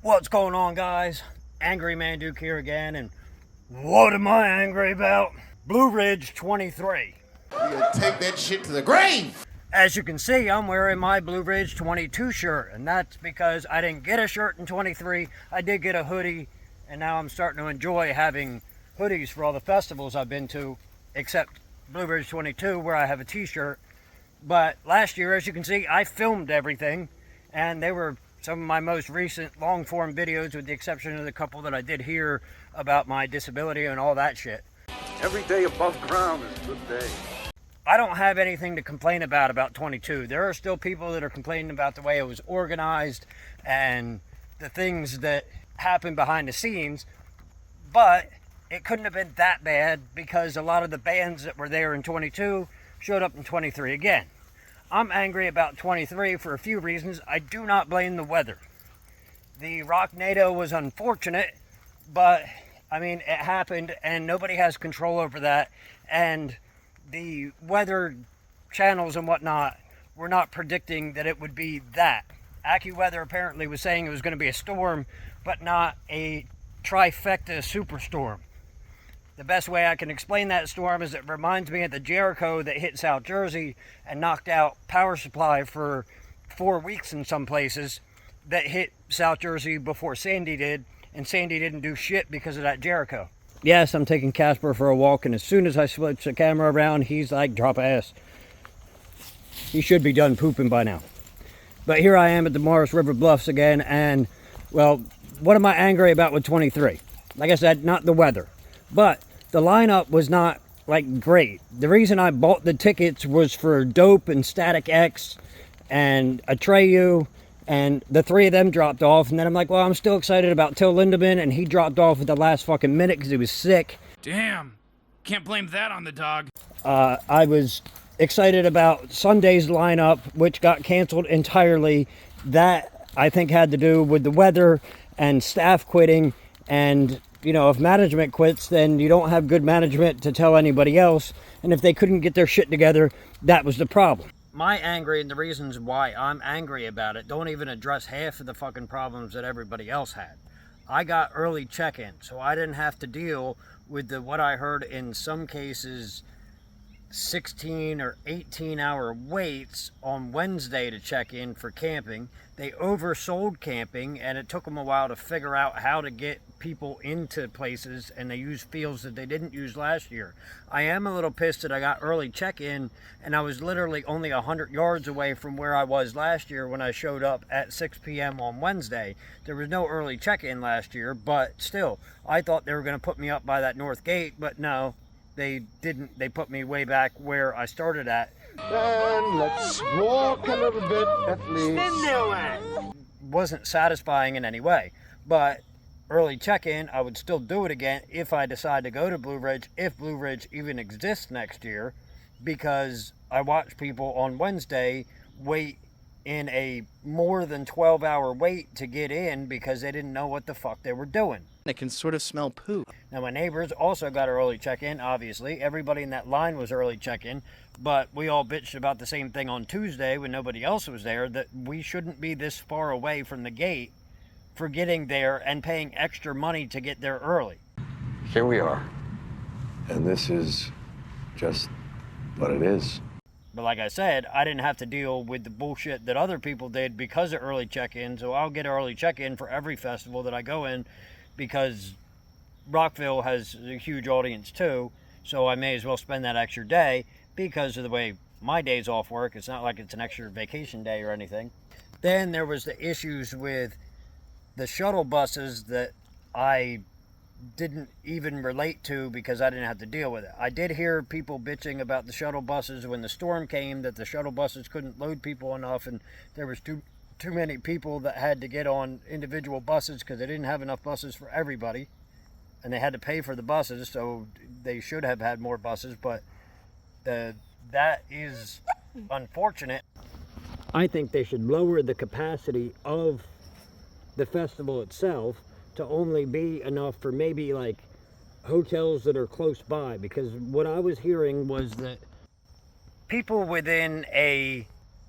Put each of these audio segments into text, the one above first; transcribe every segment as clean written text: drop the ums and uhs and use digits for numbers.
What's going on, guys? Angry Manduke here again, and what am I angry about? Blue Ridge 23. You take that shit to the grave! As you can see, I'm wearing my Blue Ridge 22 shirt, and that's because I didn't get a shirt in 23. I did get a hoodie, and now I'm starting to enjoy having hoodies for all the festivals I've been to, except Blue Ridge 22, where I have a t-shirt. But last year, as you can see, I filmed everything, and they were some of my most recent long-form videos, with the exception of the couple that I did here about my disability and all that shit. Every day above ground is a good day. I don't have anything to complain about 22. There are still people that are complaining about the way it was organized and the things that happened behind the scenes, but it couldn't have been that bad because a lot of the bands that were there in 22 showed up in 23 again. I'm angry about 23 for a few reasons. I do not blame the weather. The Rocknado was unfortunate, but I mean, it happened and nobody has control over that. And the weather channels and whatnot were not predicting that it would be that. AccuWeather apparently was saying it was going to be a storm, but not a trifecta superstorm. The best way I can explain that storm is it reminds me of the Jericho that hit South Jersey and knocked out power supply for 4 weeks in some places, that hit South Jersey before Sandy did, and Sandy didn't do shit because of that Jericho. Yes, I'm taking Casper for a walk, and as soon as I switch the camera around, he's like, drop ass. He should be done pooping by now. But here I am at the Morris River Bluffs again, and, well, what am I angry about with 23? Like I said, not the weather. But the lineup was not, like, great. The reason I bought the tickets was for Dope and Static X and Atreyu, and the three of them dropped off. And then I'm like, well, I'm still excited about Till Lindemann, and he dropped off at the last fucking minute because he was sick. Damn. Can't blame that on the dog. I was excited about Sunday's lineup, which got canceled entirely. That, I think, had to do with the weather and staff quitting. And, you know, if management quits, then you don't have good management to tell anybody else. And if they couldn't get their shit together, that was the problem. My angry and the reasons why I'm angry about it don't even address half of the fucking problems that everybody else had. I got early check-in, so I didn't have to deal with what I heard in some cases 16 or 18 hour waits on Wednesday to check in for camping. They oversold camping, and it took them a while to figure out how to get people into places, and they used fields that they didn't use last year. I am a little pissed that I got early check-in, and I was literally only 100 yards away from where I was last year when I showed up at 6 p.m. on Wednesday. There was no early check-in last year, but still, I thought they were going to put me up by that north gate, but no, they didn't. They put me way back where I started at. And let's walk a little bit at least. Wasn't satisfying in any way, but early check-in, I would still do it again if I decide to go to Blue Ridge, if Blue Ridge even exists next year, because I watched people on Wednesday wait in a more than 12-hour wait to get in because they didn't know what the fuck they were doing. I can sort of smell poop. Now, my neighbors also got early check-in, obviously. Everybody in that line was early check-in, but we all bitched about the same thing on Tuesday when nobody else was there, that we shouldn't be this far away from the gate for getting there and paying extra money to get there early. Here we are, and this is just what it is. But like I said, I didn't have to deal with the bullshit that other people did because of early check-in, so I'll get early check-in for every festival that I go in, because Rockville has a huge audience too, so I may as well spend that extra day because of the way my days off work. It's not like it's an extra vacation day or anything. Then there was the issues with the shuttle buses that I didn't even relate to because I didn't have to deal with it. I did hear people bitching about the shuttle buses when the storm came, that the shuttle buses couldn't load people enough, and there was too many people that had to get on individual buses because they didn't have enough buses for everybody, and they had to pay for the buses, so they should have had more buses, but that is unfortunate. I think they should lower the capacity of the festival itself to only be enough for maybe like hotels that are close by, because what I was hearing was that people within a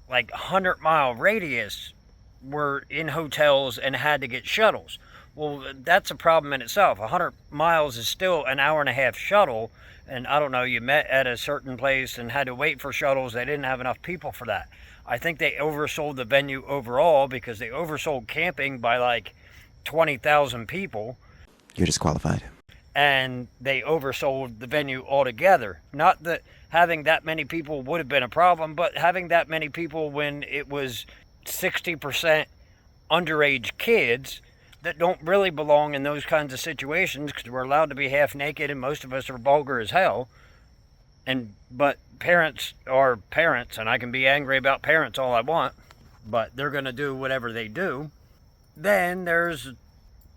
like 100-mile radius were in hotels and had to get shuttles. Well, that's a problem in itself. 100 miles is still an hour and a half shuttle. And I don't know, you met at a certain place and had to wait for shuttles. They didn't have enough people for that. I think they oversold the venue overall because they oversold camping by like 20,000 people. You're disqualified. And they oversold the venue altogether. Not that having that many people would have been a problem, but having that many people when it was 60% underage kids that don't really belong in those kinds of situations because we're allowed to be half naked and most of us are vulgar as hell. But parents are parents, and I can be angry about parents all I want, but they're going to do whatever they do. Then there's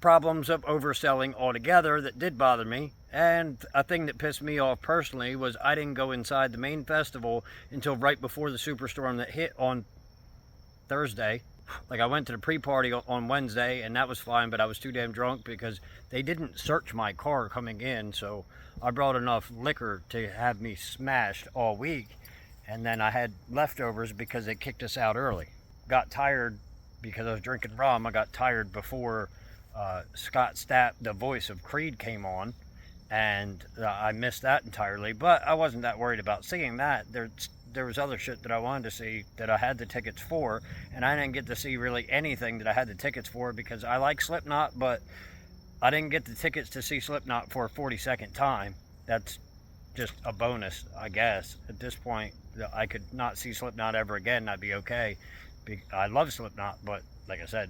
problems of overselling altogether that did bother me. And a thing that pissed me off personally was I didn't go inside the main festival until right before the superstorm that hit on Thursday. Like, I went to the pre-party on Wednesday, and that was fine, but I was too damn drunk because they didn't search my car coming in, so I brought enough liquor to have me smashed all week, and then I had leftovers because they kicked us out early. Got tired because I was drinking rum. I got tired before Scott Stapp, the voice of Creed, came on, and I missed that entirely, but I wasn't that worried about seeing that. There was other shit that I wanted to see that I had the tickets for, and I didn't get to see really anything that I had the tickets for because I like Slipknot, but I didn't get the tickets to see Slipknot for a 42nd time. That's just a bonus, I guess. At this point, I could not see Slipknot ever again, and I'd be okay. I love Slipknot, but like I said,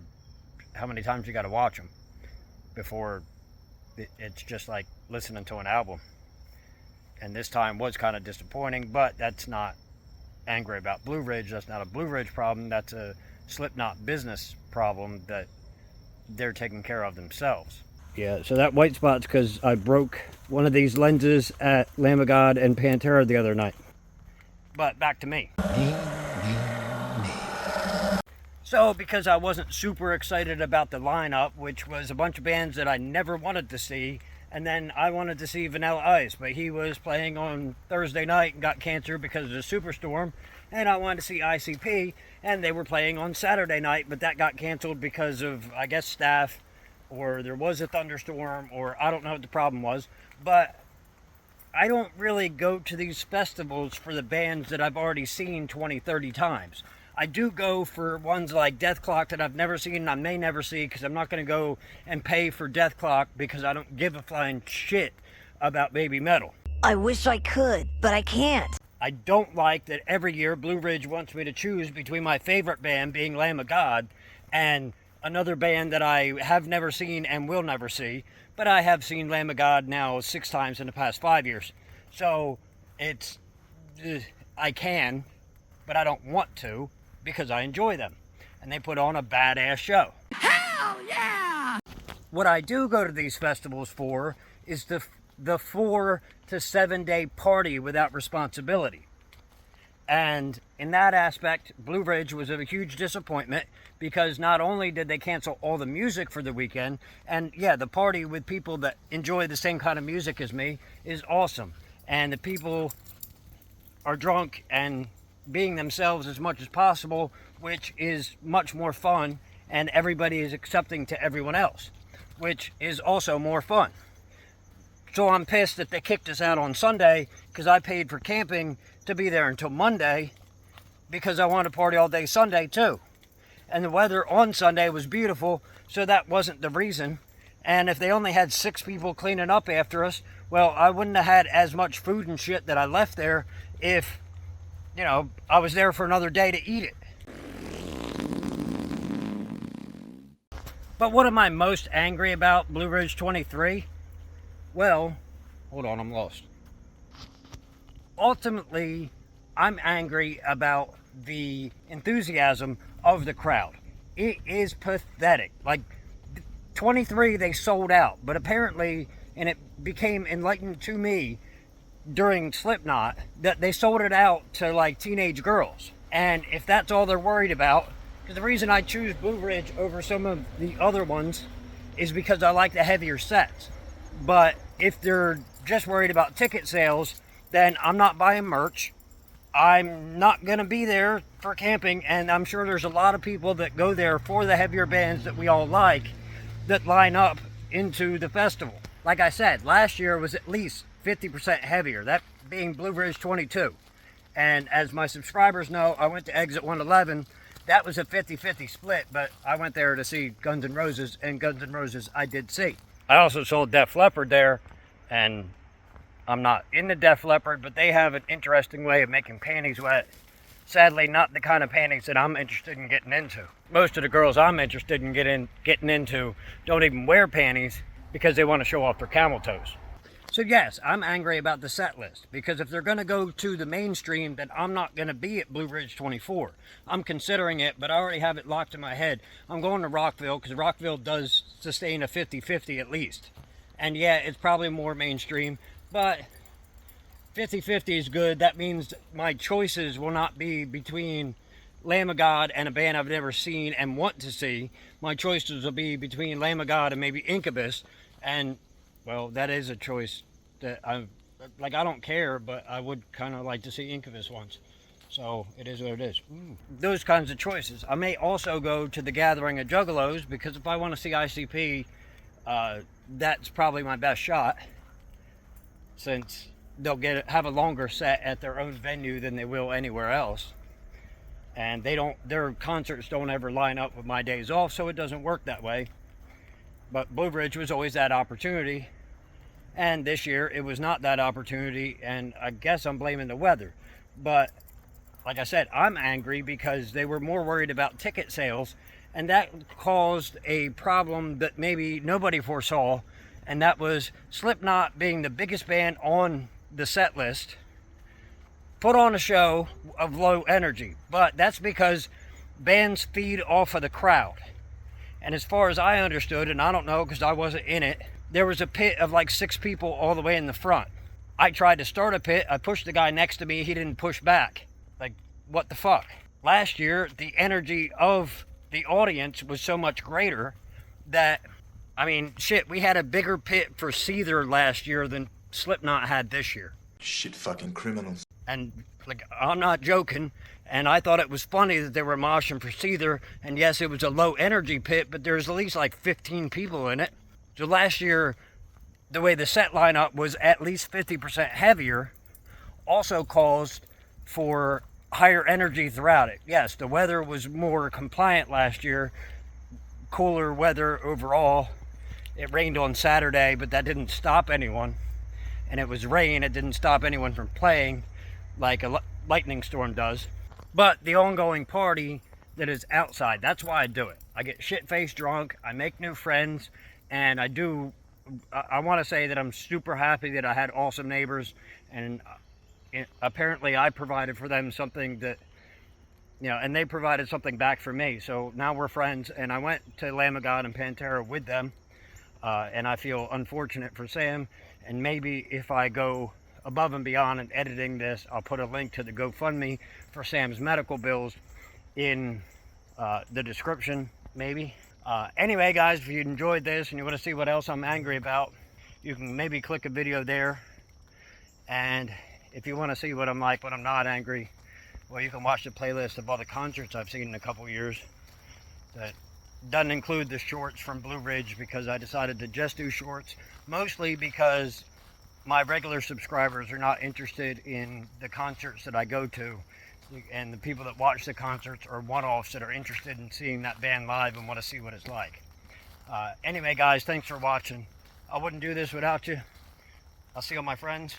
how many times you got to watch them before it's just like listening to an album? And this time was kind of disappointing, but that's not angry about Blue Ridge. That's not a Blue Ridge problem. That's a Slipknot business problem that they're taking care of themselves. Yeah, so that white spot's because I broke one of these lenses at Lamb of God and Pantera the other night. But back to me. So, because I wasn't super excited about the lineup, which was a bunch of bands that I never wanted to see, and then I wanted to see Vanilla Ice, but he was playing on Thursday night and got canceled because of the superstorm, and I wanted to see ICP, and they were playing on Saturday night, but that got canceled because of, I guess, staff, or there was a thunderstorm, or I don't know what the problem was, but I don't really go to these festivals for the bands that I've already seen 20, 30 times. I do go for ones like Death Clock that I've never seen and I may never see because I'm not going to go and pay for Death Clock because I don't give a flying shit about baby metal. I wish I could, but I can't. I don't like that every year Blue Ridge wants me to choose between my favorite band being Lamb of God and another band that I have never seen and will never see, but I have seen Lamb of God now 6 times in the past 5 years. So it's, I can, but I don't want to because I enjoy them. And they put on a badass show. Hell yeah! What I do go to these festivals for is the 4 to 7 day party without responsibility. And in that aspect, Blue Ridge was a huge disappointment because not only did they cancel all the music for the weekend, and yeah, the party with people that enjoy the same kind of music as me is awesome. And the people are drunk and being themselves as much as possible, which is much more fun, and everybody is accepting to everyone else, which is also more fun. So I'm pissed that they kicked us out on Sunday because I paid for camping to be there until Monday because I wanted to party all day Sunday too. And the weather on Sunday was beautiful, so that wasn't the reason. And if they only had 6 people cleaning up after us, well, I wouldn't have had as much food and shit that I left there if, you know, I was there for another day to eat it. But what am I most angry about, Blue Ridge 23? Well, hold on, I'm lost. Ultimately, I'm angry about the enthusiasm of the crowd. It is pathetic. Like, 23, they sold out, but apparently, and it became enlightened to me during Slipknot, that they sold it out to like teenage girls. And if that's all they're worried about, because the reason I choose Blue Ridge over some of the other ones is because I like the heavier sets. But if they're just worried about ticket sales, then I'm not buying merch. I'm not going to be there for camping, and I'm sure there's a lot of people that go there for the heavier bands that we all like that line up into the festival. Like I said, last year was at least 50% heavier, that being Blue Ridge 22. And as my subscribers know, I went to Exit 111. That was a 50-50 split, but I went there to see Guns N' Roses, and Guns N' Roses I did see. I also saw Def Leppard there, and I'm not into Def Leppard, but they have an interesting way of making panties wet. Sadly, not the kind of panties that I'm interested in getting into. Most of the girls I'm interested in getting into don't even wear panties because they want to show off their camel toes. So yes, I'm angry about the set list, because if they're going to go to the mainstream, then I'm not going to be at Blue Ridge 24. I'm considering it, but I already have it locked in my head. I'm going to Rockville, because Rockville does sustain a 50-50 at least. And yeah, it's probably more mainstream, but 50-50 is good. That means my choices will not be between Lamb of God and a band I've never seen and want to see. My choices will be between Lamb of God and maybe Incubus, and well, that is a choice that I don't care, but I would kind of like to see Incubus once. So it is what it is. Those kinds of choices. I may also go to the Gathering of Juggalos, because if I want to see ICP, that's probably my best shot, since they'll have a longer set at their own venue than they will anywhere else. And their concerts don't ever line up with my days off, so it doesn't work that way. But Blue Ridge was always that opportunity, and this year it was not that opportunity, and I guess I'm blaming the weather. But like I said, I'm angry because they were more worried about ticket sales, and that caused a problem that maybe nobody foresaw, and that was Slipknot, being the biggest band on the set list, put on a show of low energy. But that's because bands feed off of the crowd. And as far as I understood, and I don't know because I wasn't in it, there was a pit of like 6 people all the way in the front. I tried to start a pit. I pushed the guy next to me. He didn't push back. Like, what the fuck? Last year, the energy of the audience was so much greater that, I mean, shit, we had a bigger pit for Seether last year than Slipknot had this year. Shit fucking criminals. And like, I'm not joking. And I thought it was funny that they were moshing for Seether. And yes, it was a low energy pit, but there's at least like 15 people in it. So last year, the way the set lineup was at least 50% heavier also caused for higher energy throughout it. Yes, the weather was more compliant last year. Cooler weather overall. It rained on Saturday, but that didn't stop anyone. And it was rain. It didn't stop anyone from playing like a lightning storm does. But the ongoing party that is outside, that's why I do it. I get shit-faced drunk, I make new friends, and I want to say that I'm super happy that I had awesome neighbors, and apparently I provided for them something that, and they provided something back for me. So now we're friends, and I went to Lamb of God and Pantera with them, and I feel unfortunate for Sam, and maybe if I go above and beyond in editing this, I'll put a link to the GoFundMe for Sam's medical bills in the description, maybe. Anyway, guys, if you enjoyed this and you want to see what else I'm angry about, you can maybe click a video there. And if you want to see what I'm like when I'm not angry, well, you can watch the playlist of all the concerts I've seen in a couple years. That doesn't include the shorts from Blue Ridge, because I decided to just do shorts, mostly because my regular subscribers are not interested in the concerts that I go to, and the people that watch the concerts are one-offs that are interested in seeing that band live and want to see what it's like. Anyway, guys, thanks for watching. I wouldn't do this without you. I'll see all my friends.